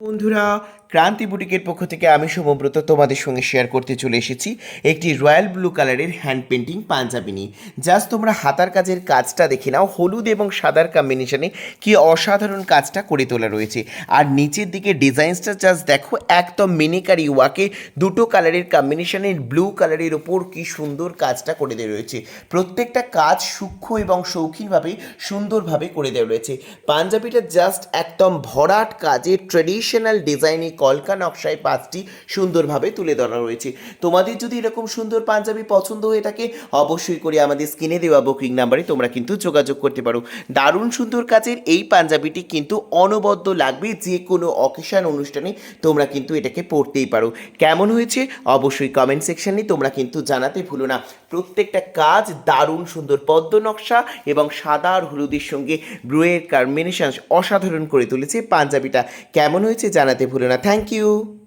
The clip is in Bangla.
বন্ধুরা, ক্রান্তি বুটিকের পক্ষ থেকে আমি শুভব্রত তোমাদের সঙ্গে শেয়ার করতে চলে এসেছি একটি রয়্যাল ব্লু কালারের হ্যান্ড পেন্টিং পাঞ্জাবি নিয়ে। জাস্ট তোমরা হাতার কাজের কাজটা দেখে নাও, হলুদ এবং সাদার কম্বিনেশনে কি অসাধারণ কাজটা করে তোলা রয়েছে। আর নিচের দিকে ডিজাইনসটা জাস্ট দেখো, একদম মিনিকারি ওয়াকে দুটো কালারের কম্বিনেশনের ব্লু কালারের ওপর কি সুন্দর কাজটা করে দেওয়া রয়েছে। প্রত্যেকটা কাজ সূক্ষ্ম এবং শৌখিনভাবে সুন্দরভাবে করে দেওয়া রয়েছে। পাঞ্জাবিটা জাস্ট একদম ভরাট কাজে ট্রেডিশনাল ডিজাইনে কলকা নকশায় পাঁচটি সুন্দরভাবে তুলে ধরা রয়েছে। তোমাদের যদি এরকম সুন্দর পাঞ্জাবি পছন্দ হয়ে থাকে, অবশ্যই করে আমাদের স্ক্রিনে দেওয়া বুকিং নাম্বারে তোমরা কিন্তু যোগাযোগ করতে পারো। দারুণ সুন্দর কাজের এই পাঞ্জাবিটি কিন্তু অনবদ্য লাগবে, যে কোনো অকেশন অনুষ্ঠানে তোমরা কিন্তু এটাকে পরতেই পারো। কেমন হয়েছে অবশ্যই কমেন্ট সেকশনে তোমরা কিন্তু জানাতে ভুলো না। প্রত্যেকটা কাজ দারুণ সুন্দর, পদ্ম নকশা এবং সাদা আর হলুদের সঙ্গে ব্লুয়ের কম্বিনেশন অসাধারণ করে তুলেছে। পাঞ্জাবিটা কেমন হয়েছে জানাতে ভুলো না। Thank you.